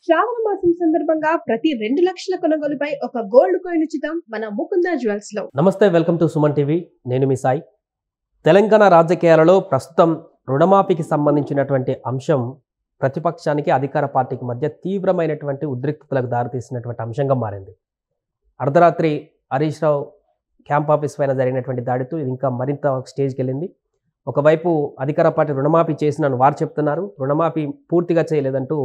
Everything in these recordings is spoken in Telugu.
శ్రావణ మాసం సందర్భంగా ప్రతి 2 లక్షల కొనుగోలుపై ఒక గోల్డ్ కాయిన్ ఉచితం మన ముకుంద జ్యువెల్స్ లో. నమస్తే, వెల్కమ్ టు సుమన్ టీవీ. నేను మీ సాయి. తెలంగాణ రాజకీయాలలో ప్రస్తుతం రుణమాఫీకి సంబంధించినటువంటి అంశం ప్రతిపక్షానికి అధికార పార్టీకి మధ్య తీవ్రమైనటువంటి ఉద్రిక్తతలకు దారితీసినటువంటి అంశంగా మారింది. అర్ధరాత్రి హరీష్ రావు క్యాంప్ ఆఫీస్ పైన జరిగినటువంటి దాడితో ఇది ఇంకా మరింత స్టేజ్కి వెళ్ళింది. ఒకవైపు అధికార పార్టీ రుణమాఫీ చేసినని వారు చెప్తున్నారు, రుణమాఫీ పూర్తిగా చేయలేదంటూ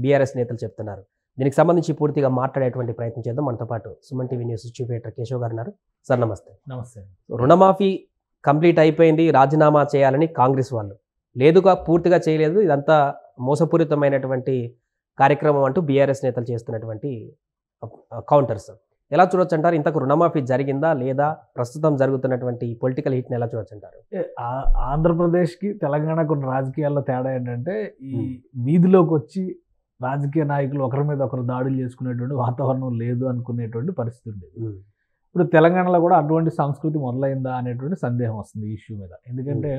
బీఆర్ఎస్ నేతలు చెప్తున్నారు. దీనికి సంబంధించి పూర్తిగా మాట్లాడేటువంటి ప్రయత్నం చేద్దాం. మనతో పాటు Suman TV news chief editor Keshav గారు ఉన్నారు. సార్ నమస్తే. నమస్తే. రుణమాఫీ కంప్లీట్ అయిపోయింది, రాజీనామా చేయాలని కాంగ్రెస్ వాళ్ళు, లేదుగా పూర్తిగా చేయలేదు, ఇదంతా మోసపూరితమైనటువంటి కార్యక్రమం అంటూ బీఆర్ఎస్ నేతలు చేస్తున్నటువంటి కౌంటర్స్ ఎలా చూడొచ్చు అంటారు? ఇంతకు రుణమాఫీ జరిగిందా లేదా? ప్రస్తుతం జరుగుతున్నటువంటి పొలిటికల్ హీట్ని ఎలా చూడొచ్చు అంటారు? ఆంధ్రప్రదేశ్కి తెలంగాణకు ఉన్న రాజకీయాల్లో తేడా ఏంటంటే, ఈ వీధిలోకి వచ్చి రాజకీయ నాయకులు ఒకరి మీద ఒకరు దాడులు చేసుకునేటువంటి వాతావరణం లేదు అనుకునేటువంటి పరిస్థితి ఉండేది. ఇప్పుడు తెలంగాణలో కూడా అటువంటి సంస్కృతి మొదలైందా అనేటువంటి సందేహం వస్తుంది ఈ ఇష్యూ మీద. ఎందుకంటే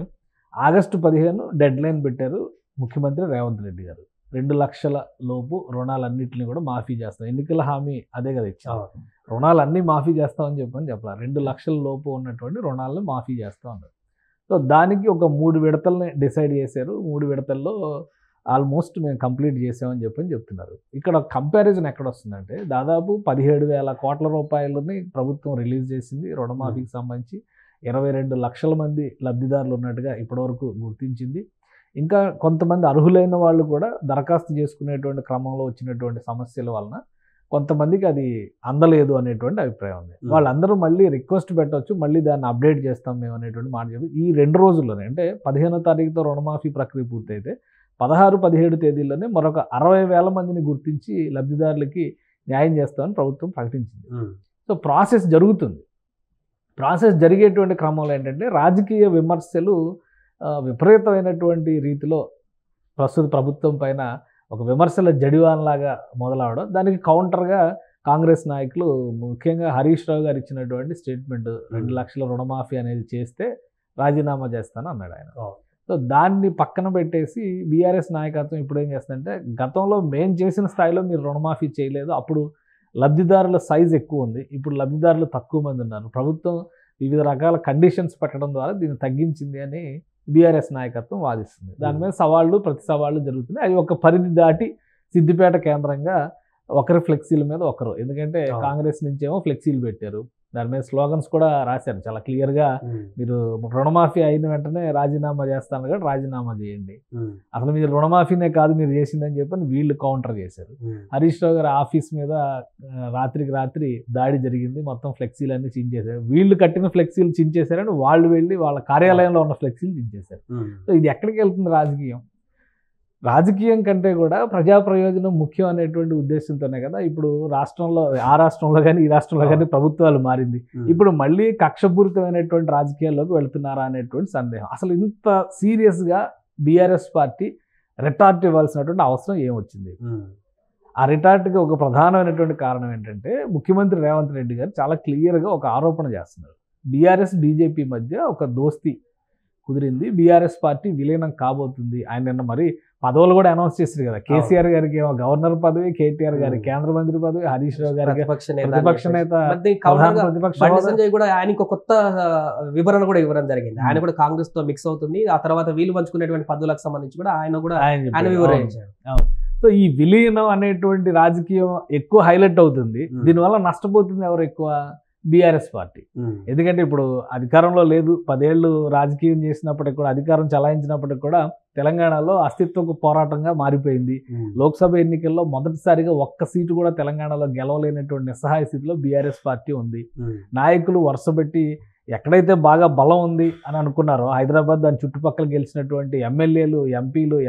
ఆగస్టు 15 డెడ్ లైన్ పెట్టారు ముఖ్యమంత్రి రేవంత్ రెడ్డి గారు. 2 లక్షల లోపు రుణాలన్నింటినీ కూడా మాఫీ చేస్తాం. ఎన్నికల హామీ అదే కదా ఇచ్చారు, రుణాలన్నీ మాఫీ చేస్తామని చెప్పాలి. 2 లక్షల లోపు ఉన్నటువంటి రుణాలను మాఫీ చేస్తూ ఉన్నారు. సో దానికి ఒక 3 విడతల్ని డిసైడ్ చేశారు. 3 విడతల్లో ఆల్మోస్ట్ మేము కంప్లీట్ చేసామని చెప్తున్నారు. ఇక్కడ కంపారిజన్ ఎక్కడ వస్తుందంటే, దాదాపు 17,000 కోట్ల రూపాయలని ప్రభుత్వం రిలీజ్ చేసింది రుణమాఫీకి సంబంధించి. 22 లక్షల మంది లబ్ధిదారులు ఉన్నట్టుగా ఇప్పటివరకు గుర్తించింది. ఇంకా కొంతమంది అర్హులైన వాళ్ళు కూడా దరఖాస్తు చేసుకునేటువంటి క్రమంలో వచ్చినటువంటి సమస్యల వలన కొంతమందికి అది అందలేదు అనేటువంటి అభిప్రాయం ఉంది. వాళ్ళందరూ మళ్ళీ రిక్వెస్ట్ పెట్టవచ్చు, మళ్ళీ దాన్ని అప్డేట్ చేస్తాం మేము అనేటువంటి మాట చెప్పి ఈ 2 రోజుల్లోనే, అంటే 15వ తారీఖుతో రుణమాఫీ ప్రక్రియ పూర్తయితే 16, 17 తేదీల్లోనే మరొక 60,000 మందిని గుర్తించి లబ్ధిదారులకి న్యాయం చేస్తామని ప్రభుత్వం ప్రకటించింది. సో ప్రాసెస్ జరుగుతుంది. ప్రాసెస్ జరిగేటువంటి క్రమంలో ఏంటంటే, రాజకీయ విమర్శలు విపరీతమైనటువంటి రీతిలో ప్రస్తుత ప్రభుత్వం పైన ఒక విమర్శల జడివాన్లాగా మొదలవడం, దానికి కౌంటర్గా కాంగ్రెస్ నాయకులు ముఖ్యంగా హరీష్ రావు గారు ఇచ్చినటువంటి స్టేట్మెంట్, 2 లక్షల రుణమాఫీ అనేది చేస్తే రాజీనామా చేస్తాను అన్నాడు ఆయన. సో దాన్ని పక్కన పెట్టేసి బీఆర్ఎస్ నాయకత్వం ఇప్పుడు ఏం చేస్తుందంటే, గతంలో మేము చేసిన స్థాయిలో మీరు రుణమాఫీ చేయలేదు, అప్పుడు లబ్ధిదారుల సైజ్ ఎక్కువ ఉంది, ఇప్పుడు లబ్ధిదారులు తక్కువ మంది ఉన్నారు, ప్రభుత్వం వివిధ రకాల కండిషన్స్ పెట్టడం ద్వారా దీన్ని తగ్గించింది అని బీఆర్ఎస్ నాయకత్వం వాదిస్తుంది. దాని మీద ప్రతి సవాళ్ళు జరుగుతున్నాయి. అవి ఒక పరిధి దాటి సిద్దిపేట కేంద్రంగా ఒకరి ఫ్లెక్సీల మీద ఒకరు, ఎందుకంటే కాంగ్రెస్ నుంచేమో ఫ్లెక్సీలు పెట్టారు, దాని మీద స్లోగన్స్ కూడా రాశారు చాలా క్లియర్గా. మీరు రుణమాఫీ అయిన వెంటనే రాజీనామా చేస్తాను కదా, రాజీనామా చేయండి, అసలు మీరు రుణమాఫీనే కాదు మీరు చేసిందని చెప్పని వీళ్ళు కౌంటర్ చేశారు. హరీష్ రావు గారి ఆఫీస్ మీద రాత్రికి రాత్రి దాడి జరిగింది, మొత్తం ఫ్లెక్సీలు అన్ని చించేశారు. వీళ్ళు కట్టిన ఫ్లెక్సీలు చించేశారని వాళ్ళు వెళ్ళి వాళ్ళ కార్యాలయంలో ఉన్న ఫ్లెక్సీలు చించేశారు. సో ఇది ఎక్కడికి వెళ్తుంది? రాజకీయం కంటే కూడా ప్రజా ప్రయోజనం ముఖ్యం అనేటువంటి ఉద్దేశంతోనే కదా ఇప్పుడు ఆ రాష్ట్రంలో కానీ ఈ రాష్ట్రంలో కానీ ప్రభుత్వాలు మారింది. ఇప్పుడు మళ్ళీ కక్షపూరితమైనటువంటి రాజకీయాల్లోకి వెళుతున్నారా అనేటువంటి సందేహం. అసలు ఇంత సీరియస్గా బీఆర్ఎస్ పార్టీ రిటార్ట్ ఇవ్వాల్సినటువంటి అవసరం ఏమొచ్చింది? ఆ రిటార్ట్కి ఒక ప్రధానమైనటువంటి కారణం ఏంటంటే, ముఖ్యమంత్రి రేవంత్ రెడ్డి గారు చాలా క్లియర్గా ఒక ఆరోపణ చేస్తున్నారు. బీఆర్ఎస్ బీజేపీ మధ్య ఒక దోస్తీ కుదిరింది, బీఆర్ఎస్ పార్టీ విలీనం కాబోతుంది. ఆయన నిన్న మరి పదవులు కూడా అనౌన్స్ చేశారు కదా. కేసీఆర్ గారికి ఏమో గవర్నర్ పదవి, కేటీఆర్ గారికి కేంద్ర మంత్రి పదవి, హరీష్ రావు గారికి ప్రతిపక్ష నేత, సంజయ్ కూడా ఆయనకు కొత్త వివరణ కూడా ఇవ్వడం జరిగింది. ఆయన కూడా కాంగ్రెస్ తో మిక్స్ అవుతుంది, ఆ తర్వాత వీళ్ళు పంచుకునేటువంటి పదవులకు సంబంధించి కూడా ఆయన వివరించారు. సో ఈ విలీనం అనేటువంటి రాజకీయం ఎక్కువ హైలైట్ అవుతుంది. దీనివల్ల నష్టపోతుంది ఎవరు ఎక్కువ? BRS party. ఎందుకంటే ఇప్పుడు అధికారంలో లేదు, 10 ఏళ్ళు రాజకీయం చేసినప్పటికి కూడా, అధికారం చలాయించినప్పటికి కూడా తెలంగాణలో అస్తిత్వపు పోరాటంగా మారిపోయింది. లోక్సభ ఎన్నికల్లో మొదటిసారిగా ఒక్క సీటు కూడా తెలంగాణలో గెలవలేనటువంటి నిస్సహాయ స్థితిలో బీఆర్ఎస్ పార్టీ ఉంది. నాయకులు వరుసపెట్టి ఎక్కడైతే బాగా బలం ఉంది అని అనుకున్నారో, హైదరాబాద్ దాని చుట్టుపక్కల గెలిచినటువంటి ఎమ్మెల్యేలు, ఎంపీలు,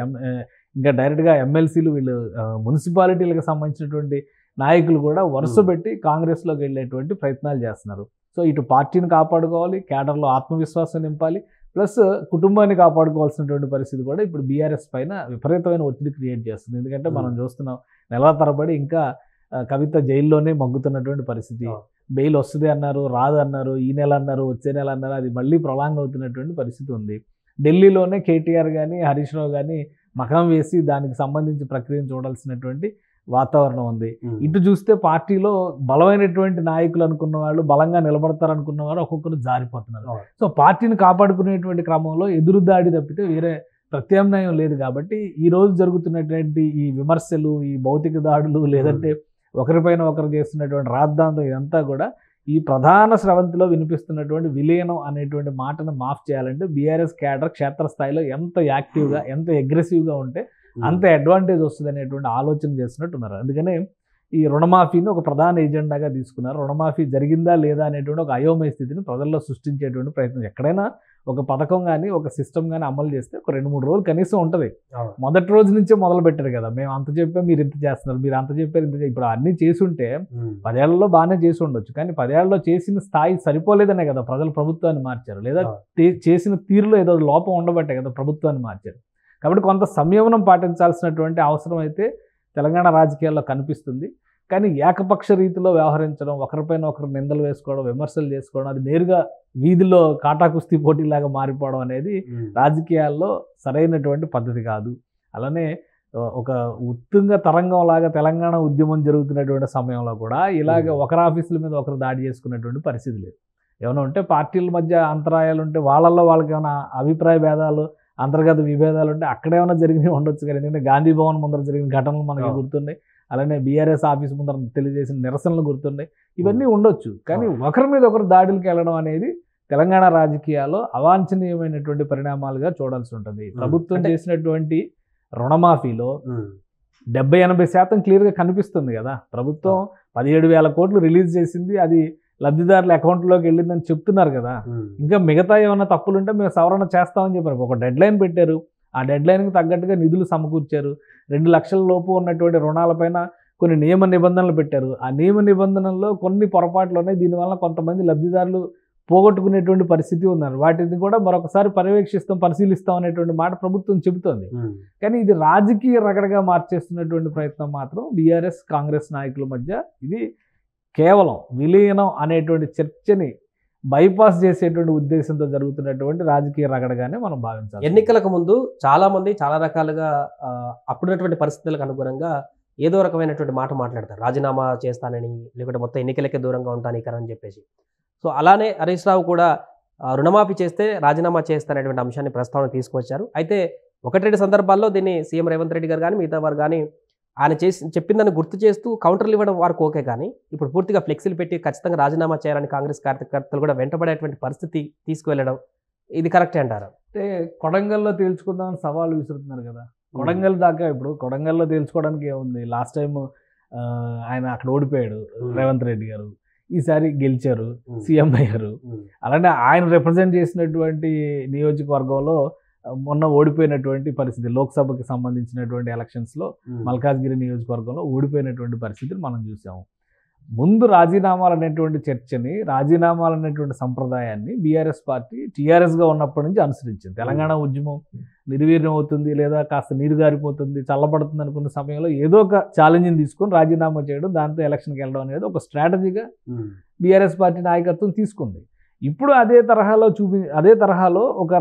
ఇంకా డైరెక్ట్గా ఎమ్మెల్సీలు, వీళ్ళు మున్సిపాలిటీలకు సంబంధించినటువంటి నాయకులు కూడా వరుసపెట్టి కాంగ్రెస్లోకి వెళ్ళేటువంటి ప్రయత్నాలు చేస్తున్నారు. సో ఇటు పార్టీని కాపాడుకోవాలి, కేడర్లో ఆత్మవిశ్వాసం నింపాలి, ప్లస్ కుటుంబాన్ని కాపాడుకోవాల్సినటువంటి పరిస్థితి కూడా ఇప్పుడు బీఆర్ఎస్ పైన విపరీతమైన ఒత్తిడి క్రియేట్ చేస్తుంది. ఎందుకంటే మనం చూస్తున్నాం, నెలల తరబడి ఇంకా కవిత జైల్లోనే మగ్గుతున్నటువంటి పరిస్థితి. బెయిల్ వస్తుంది అన్నారు, రాదు అన్నారు, ఈ నెల అన్నారు, వచ్చే నెల అన్నారు, అది మళ్ళీ ప్రొలాంగ్ అవుతున్నటువంటి పరిస్థితి ఉంది. ఢిల్లీలోనే కేటీఆర్ కానీ హరీష్ రావు కానీ మకం వేసి దానికి సంబంధించి ప్రక్రియను చూడాల్సినటువంటి వాతావరణం ఉంది. ఇటు చూస్తే పార్టీలో బలమైనటువంటి నాయకులు అనుకున్న వాళ్ళు, బలంగా నిలబడతారు అనుకున్న వాళ్ళు ఒక్కొక్కరు జారిపోతున్నారు. సో పార్టీని కాపాడుకునేటువంటి క్రమంలో ఎదురుదాడి తప్పితే వేరే ప్రత్యామ్నాయం లేదు. కాబట్టి ఈ రోజు జరుగుతున్నటువంటి ఈ విమర్శలు, ఈ భౌతిక దాడులు, లేదంటే ఒకరిపైన ఒకరు చేస్తున్నటువంటి రాద్ధాంతం, ఇదంతా కూడా ఈ ప్రధాన స్రవంతిలో వినిపిస్తున్నటువంటి విలీనం అనేటువంటి మాటను మాఫ్ చేయాలంటే బీఆర్ఎస్ క్యాడర్ క్షేత్రస్థాయిలో ఎంత యాక్టివ్గా, ఎంత అగ్రెసివ్గా ఉంటే అంత అడ్వాంటేజ్ వస్తుంది అనేటువంటి ఆలోచన చేస్తున్నట్టున్నారు. అందుకనే ఈ రుణమాఫీని ఒక ప్రధాన ఎజెండాగా తీసుకున్నారు. రుణమాఫీ జరిగిందా లేదా అనేటువంటి ఒక అయోమయ స్థితిని ప్రజల్లో సృష్టించేటువంటి ప్రయత్నం. ఎక్కడైనా ఒక పథకం కానీ ఒక సిస్టమ్ కానీ అమలు చేస్తే ఒక 2-3 రోజులు కనీసం ఉంటుంది. మొదటి రోజు నుంచే మొదలు పెట్టారు కదా, మేము అంత చెప్పాం మీరు ఇంత చేస్తున్నారు, మీరు అంత చెప్పారు ఇంత. ఇప్పుడు అన్నీ చేసి ఉంటే 10 ఏళ్లలో బాగానే చేసి ఉండొచ్చు, కానీ 10 ఏళ్లలో చేసిన స్థాయి సరిపోలేదనే కదా ప్రజలు ప్రభుత్వాన్ని మార్చారు, లేదా చేసిన తీరులో ఏదో లోపం ఉండబట్టే కదా ప్రభుత్వాన్ని మార్చారు. కాబట్టి కొంత సంయమనం పాటించాల్సినటువంటి అవసరం అయితే తెలంగాణ రాజకీయాల్లో కనిపిస్తుంది. కానీ ఏకపక్ష రీతిలో వ్యవహరించడం, ఒకరిపైన ఒకరు నిందలు వేసుకోవడం, విమర్శలు చేసుకోవడం, అది నేరుగా వీధిలో కాటా కుస్తీ పోటీలాగా మారిపోవడం అనేది రాజకీయాల్లో సరైనటువంటి పద్ధతి కాదు. అలానే ఒక ఉత్తుంగ తరంగం లాగా తెలంగాణ ఉద్యమం జరుగుతున్నటువంటి సమయంలో కూడా ఇలాగ ఒకరి ఆఫీసుల మీద ఒకరు దాడి చేసుకునేటువంటి పరిస్థితి లేదు. ఏమైనా ఉంటే పార్టీల మధ్య అంతరాయాలు ఉంటే వాళ్ళల్లో వాళ్ళకి ఏమైనా అభిప్రాయ భేదాలు, అంతర్గత విభేదాలు ఉంటే అక్కడేమైనా జరిగినవి ఉండొచ్చు. కానీ ఎందుకంటే గాంధీ భవన్ ముందర జరిగిన ఘటనలు మనకి గుర్తున్నాయి. అలానే బీఆర్ఎస్ ఆఫీస్ ముందర తెలియజేసిన నిరసనలు గుర్తున్నాయి. ఇవన్నీ ఉండొచ్చు, కానీ ఒకరి మీద ఒకరు దాడులకు వెళ్ళడం అనేది తెలంగాణ రాజకీయాల్లో అవాంఛనీయమైనటువంటి పరిణామాలుగా చూడాల్సి ఉంటుంది. ప్రభుత్వం చేసినటువంటి రుణమాఫీలో 70-80% క్లియర్గా కనిపిస్తుంది కదా. ప్రభుత్వం 17,000 కోట్లు రిలీజ్ చేసింది, అది లబ్ధిదారుల అకౌంట్లోకి వెళ్ళిందని చెప్తున్నారు కదా. ఇంకా మిగతా ఏమైనా తప్పులుంటే మేము సవరణ చేస్తామని చెప్పారు. ఒక డెడ్ లైన్ పెట్టారు, ఆ డెడ్ లైన్కి తగ్గట్టుగా నిధులు సమకూర్చారు. 2 లక్షల లోపు ఉన్నటువంటి రుణాలపైన కొన్ని నియమ నిబంధనలు పెట్టారు. ఆ నియమ నిబంధనల్లో కొన్ని పొరపాట్లు ఉన్నాయి. దీనివల్ల కొంతమంది లబ్ధిదారులు పోగొట్టుకునేటువంటి పరిస్థితి ఉన్నారు. వాటిని కూడా మరొకసారి పర్యవేక్షిస్తాం, పరిశీలిస్తాం అనేటువంటి మాట ప్రభుత్వం చెబుతోంది. కానీ ఇది రాజకీయ రగడగా మార్చేస్తున్నటువంటి ప్రయత్నం మాత్రం బీఆర్ఎస్ కాంగ్రెస్ నాయకుల మధ్య ఇది కేవలం విలీనం అనేటువంటి చర్చని బైపాస్ చేసేటువంటి ఉద్దేశంతో జరుగుతున్నటువంటి రాజకీయ రగడగానే మనం భావించాలి. ఎన్నికలకు ముందు చాలా మంది చాలా రకాలుగా అప్పుడున్నటువంటి పరిస్థితులకు అనుగుణంగా ఏదో రకమైనటువంటి మాట మాట్లాడతారు. రాజీనామా చేస్తానని, లేకుంటే మొత్తం ఎన్నికలకే దూరంగా ఉంటాను ఇక్కడ అని చెప్పేసి. సో అలానే హరీష్ రావు కూడా రుణమాఫీ చేస్తే రాజీనామా చేస్తాననేటువంటి అంశాన్ని ప్రస్తావన తీసుకొచ్చారు. అయితే 1-2 సందర్భాల్లో దీన్ని సీఎం రేవంత్ రెడ్డి గారు కానీ మిగతా వారు కానీ ఆయన చెప్పిందని గుర్తు చేస్తూ కౌంటర్లు ఇవ్వడం వారికి ఓకే, కానీ ఇప్పుడు పూర్తిగా ఫ్లెక్సీలు పెట్టి ఖచ్చితంగా రాజీనామా చేయాలని కాంగ్రెస్ కార్యకర్తలు కూడా వెంటబడేటువంటి పరిస్థితి తీసుకువెళ్ళడం ఇది కరెక్టే అంటారు. అంటే కొడంగల్లో తేల్చుకుందామని సవాళ్ళు విసురుతున్నారు కదా. కొడంగల్ దాకా ఇప్పుడు కొడంగల్లో తేల్చుకోవడానికి ఏముంది? లాస్ట్ టైం ఆయన అక్కడ ఓడిపోయాడు రేవంత్ రెడ్డి గారు, ఈసారి గెలిచారు, సీఎం అయ్యారు. అలానే ఆయన రిప్రజెంట్ చేసినటువంటి నియోజకవర్గంలో మొన్న ఓడిపోయినటువంటి పరిస్థితి, లోక్సభకి సంబంధించినటువంటి ఎలక్షన్స్లో మల్కాజ్గిరి నియోజకవర్గంలో ఓడిపోయినటువంటి పరిస్థితిని మనం చూసాము. ముందు రాజీనామాలు అనేటువంటి చర్చని, రాజీనామాలు అనేటువంటి సంప్రదాయాన్ని బీఆర్ఎస్ పార్టీ టీఆర్ఎస్గా ఉన్నప్పటి నుంచి అనుసరించింది. తెలంగాణ ఉద్యమం నిర్వీర్యం అవుతుంది, లేదా కాస్త నీరు గారిపోతుంది, చల్లబడుతుంది అనుకున్న సమయంలో ఏదో ఒక ఛాలెంజ్ని తీసుకొని రాజీనామా చేయడం, దాంతో ఎలక్షన్కి వెళ్ళడం అనేది ఒక స్ట్రాటజీగా బీఆర్ఎస్ పార్టీ నాయకత్వం తీసుకుంది. ఇప్పుడు అదే తరహాలో ఒక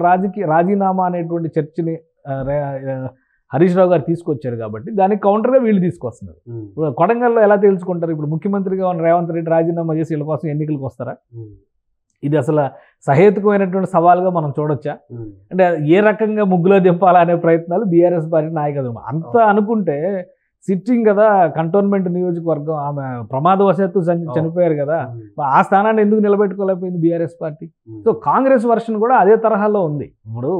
రాజీనామా అనేటువంటి చర్చని హరీష్ రావు గారు తీసుకొచ్చారు. కాబట్టి దానికి కౌంటర్గా వీళ్ళు తీసుకొస్తున్నారు. ఇప్పుడు కొడంగల్లో ఎలా తేల్చుకుంటారు? ఇప్పుడు ముఖ్యమంత్రిగా ఉన్న రేవంత్ రెడ్డి రాజీనామా చేసి వీళ్ళ కోసం ఎన్నికలకు వస్తారా? ఇది అసలు సహేతుకమైనటువంటి సవాల్గా మనం చూడొచ్చా? అంటే ఏ రకంగా ముగ్గులో దింపాలా అనే ప్రయత్నాలు బీఆర్ఎస్ పార్టీ నాయకత్వం. అంత అనుకుంటే సిట్టింగ్ కదా కంటోన్మెంట్ నియోజకవర్గం, ఆమె ప్రమాదవశాత్తు చనిపోయారు కదా, ఆ స్థానాన్ని ఎందుకు నిలబెట్టుకోలేకపోయింది BRS party? So Congress version కూడా అదే తరహాలో ఉంది. ఇప్పుడు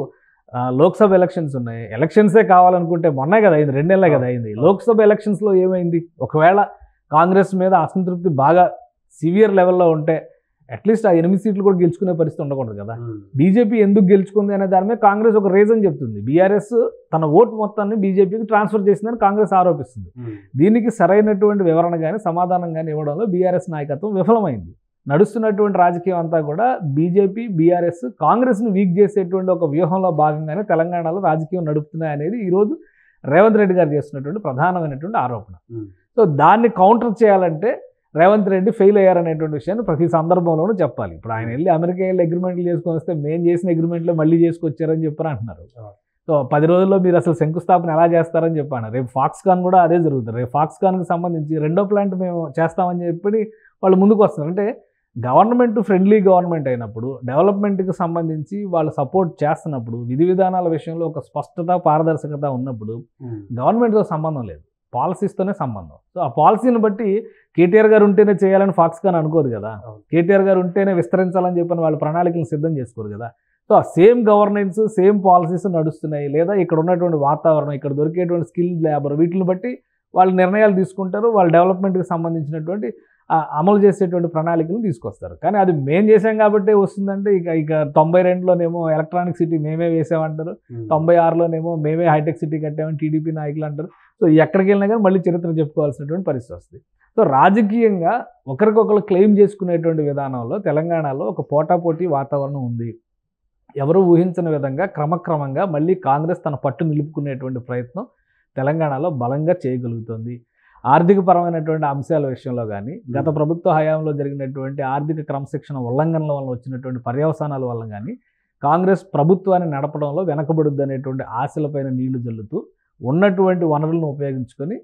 లోక్సభ ఎలక్షన్స్ ఉన్నాయి, ఎలక్షన్సే కావాలనుకుంటే మొన్నే కదా అయింది, 2 నెలలే కదా అయింది. లోక్సభ ఎలక్షన్స్లో ఏమైంది? ఒకవేళ కాంగ్రెస్ మీద అసంతృప్తి బాగా సివియర్ లెవెల్లో ఉంటే అట్లీస్ట్ ఆ 8 సీట్లు కూడా గెలుచుకునే పరిస్థితి ఉండకూడదు కదా. బీజేపీ ఎందుకు గెలుచుకుంది అనే దాని మీద కాంగ్రెస్ ఒక రీజన్ చెప్తుంది. బీఆర్ఎస్ తన ఓటు మొత్తాన్ని బీజేపీకి ట్రాన్స్ఫర్ చేసిందని కాంగ్రెస్ ఆరోపిస్తుంది. దీనికి సరైనటువంటి వివరణ కానీ సమాధానం కానీ ఇవ్వడంలో బీఆర్ఎస్ నాయకత్వం విఫలమైంది. నడుస్తున్నటువంటి రాజకీయం అంతా కూడా బీజేపీ, బీఆర్ఎస్ కాంగ్రెస్ని వీక్ చేసేటువంటి ఒక వ్యూహంలో భాగంగానే తెలంగాణలో రాజకీయం నడుపుతున్నాయి అనేది ఈరోజు రేవంత్ రెడ్డి గారు చేస్తున్నటువంటి ప్రధానమైనటువంటి ఆరోపణ. సో దాన్ని కౌంటర్ చేయాలంటే రేవంత్ రెడ్డి ఫెయిల్ అయ్యారనేటువంటి విషయాన్ని ప్రతి సందర్భంలోనూ చెప్పాలి. ఇప్పుడు ఆయన వెళ్ళి అమెరికా వెళ్ళి అగ్రిమెంట్లు చేసుకొని వస్తే మేము చేసిన అగ్రిమెంట్లో మళ్ళీ చేసుకొచ్చారని చెప్పారు అంటున్నారు. సో 10 రోజుల్లో మీరు అసలు శంకుస్థాపన ఎలా చేస్తారని చెప్పాను. రేపు ఫాక్స్కాన్ కూడా అదే జరుగుతుంది. రేపు ఫాక్స్కాన్కి సంబంధించి రెండో ప్లాంట్ మేము చేస్తామని చెప్పి వాళ్ళు ముందుకు వస్తున్నారు. అంటే గవర్నమెంట్ ఫ్రెండ్లీ గవర్నమెంట్ అయినప్పుడు, డెవలప్మెంట్కి సంబంధించి వాళ్ళు సపోర్ట్ చేస్తున్నప్పుడు, విధి విధానాల విషయంలో ఒక స్పష్టత, పారదర్శకత ఉన్నప్పుడు గవర్నమెంట్తో సంబంధం లేదు, పాలసీస్తోనే సంబంధం. సో ఆ పాలసీని బట్టి కేటీఆర్ గారు ఉంటేనే చేయాలని ఫాక్స్కాన్ అనుకోదు కదా, కేటీఆర్ గారు ఉంటేనే విస్తరించాలని చెప్పని వాళ్ళు ప్రణాళికలను సిద్ధం చేసుకోరు కదా. సో ఆ సేమ్ గవర్నెన్స్, సేమ్ పాలసీస్ నడుస్తున్నాయి, లేదా ఇక్కడ ఉన్నటువంటి వాతావరణం, ఇక్కడ దొరికేటువంటి స్కిల్ లేబర్, వీటిని బట్టి వాళ్ళు నిర్ణయాలు తీసుకుంటారు. వాళ్ళ డెవలప్మెంట్కి సంబంధించినటువంటి అమలు చేసేటువంటి ప్రణాళికలు తీసుకొస్తారు. కానీ అది మేము చేసాం కాబట్టి వస్తుందంటే ఇక 92లోనేమో ఎలక్ట్రానిక్ సిటీ మేమే వేసామంటారు, 96లోనేమో మేమే హైటెక్ సిటీ కట్టామని టీడీపీ నాయకులు అంటారు. సో ఎక్కడికి వెళ్ళినా కానీ మళ్ళీ చరిత్ర చెప్పుకోవాల్సినటువంటి పరిస్థితి వస్తుంది. సో రాజకీయంగా ఒకరికొకరు క్లెయిమ్ చేసుకునేటువంటి విధానంలో తెలంగాణలో ఒక పోటాపోటీ వాతావరణం ఉంది. ఎవరు ఊహించిన విధంగా క్రమక్రమంగా మళ్ళీ కాంగ్రెస్ తన పట్టు నిలుపుకునేటువంటి ప్రయత్నం తెలంగాణలో బలంగా చేయగలుగుతుంది. ఆర్థికపరమైనటువంటి అంశాల విషయంలో కానీ, గత ప్రభుత్వ హయాంలో జరిగినటువంటి ఆర్థిక క్రమశిక్షణ ఉల్లంఘనల వల్ల వచ్చినటువంటి పర్యవసానాల వల్ల కానీ కాంగ్రెస్ ప్రభుత్వాన్ని నడపడంలో వెనకబడుద్ది అనేటువంటి ఆశలపైన నీళ్లు జల్లుతూ ఉన్నటువంటి వనరులను ఉపయోగించుకొని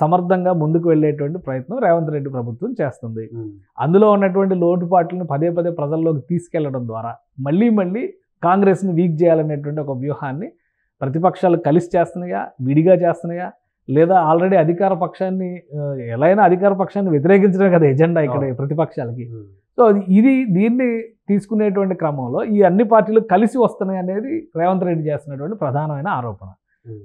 సమర్థంగా ముందుకు వెళ్ళేటువంటి ప్రయత్నం రేవంత్ రెడ్డి ప్రభుత్వం చేస్తుంది. అందులో ఉన్నటువంటి లోటుపాట్లను పదే పదే ప్రజల్లోకి తీసుకెళ్లడం ద్వారా మళ్ళీ కాంగ్రెస్ని వీక్ చేయాలనేటువంటి ఒక వ్యూహాన్ని ప్రతిపక్షాలు కలిసి చేస్తున్నాయా, విడిగా చేస్తున్నాయా, లేదా ఆల్రెడీ అధికార పక్షాన్ని ఎలా అయినా అధికార పక్షాన్ని వ్యతిరేకించడం కదా ఎజెండా ఇక్కడ ప్రతిపక్షాలకి. సో దీన్ని తీసుకునేటువంటి క్రమంలో ఈ అన్ని పార్టీలు కలిసి వస్తున్నాయి అనేది రేవంత్ రెడ్డి చేస్తున్నటువంటి ప్రధానమైన ఆరోపణ.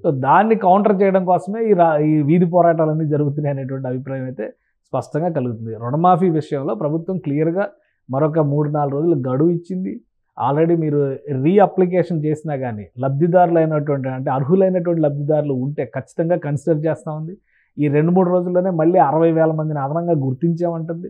సో దాన్ని కౌంటర్ చేయడం కోసమే ఈ వీధి పోరాటాలన్నీ జరుగుతున్నాయి అనేటువంటి అభిప్రాయం అయితే స్పష్టంగా కలుగుతుంది. రుణమాఫీ విషయంలో ప్రభుత్వం క్లియర్గా మరొక 3-4 రోజులు గడువు ఇచ్చింది. ఆల్రెడీ మీరు రీఅప్లికేషన్ చేసినా కానీ లబ్ధిదారులు అయినటువంటి, అంటే అర్హులైనటువంటి లబ్ధిదారులు ఉంటే ఖచ్చితంగా కన్సిడర్ చేస్తూ ఉంది. ఈ 2-3 రోజుల్లోనే మళ్ళీ 60,000 మందిని అదనంగా గుర్తించామంటుంది.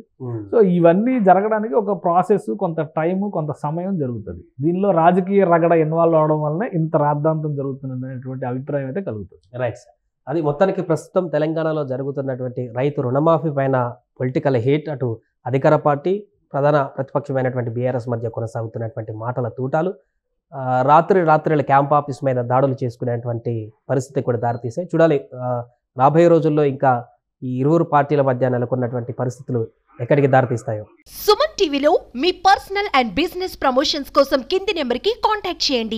సో ఇవన్నీ జరగడానికి ఒక ప్రాసెస్, కొంత టైము, కొంత సమయం జరుగుతుంది. దీనిలో రాజకీయ రగడ ఇన్వాల్వ్ అవడం వల్లనే ఇంత రాద్ధాంతం జరుగుతుంది అనేటువంటి అభిప్రాయం అయితే కలుగుతుంది. Right sir. అది మొత్తానికి ప్రస్తుతం తెలంగాణలో జరుగుతున్నటువంటి రైతు రుణమాఫీ పైన పొలిటికల్ హేట్, అటు అధికార పార్టీ, ప్రధాన ప్రతిపక్షమైనటువంటి బీఆర్ఎస్ మధ్య కొనసాగుతున్నటువంటి మాటల తూటాలు, రాత్రుల క్యాంప్ ఆఫీస్ మీద దాడులు చేసుకునేటువంటి పరిస్థితి కూడా దారితీసాయి. చూడాలి రాబోయే రోజుల్లో ఇంకా ఈ ఇరువురు పార్టీల మధ్య నెలకొన్నటువంటి పరిస్థితులు ఎక్కడికి దారితీస్తాయో. సుమన్ టీవీలో మీ పర్సనల్ అండ్ బిజినెస్ ప్రమోషన్స్ కోసం కింది నెంబర్కి కాంటాక్ట్ చేయండి.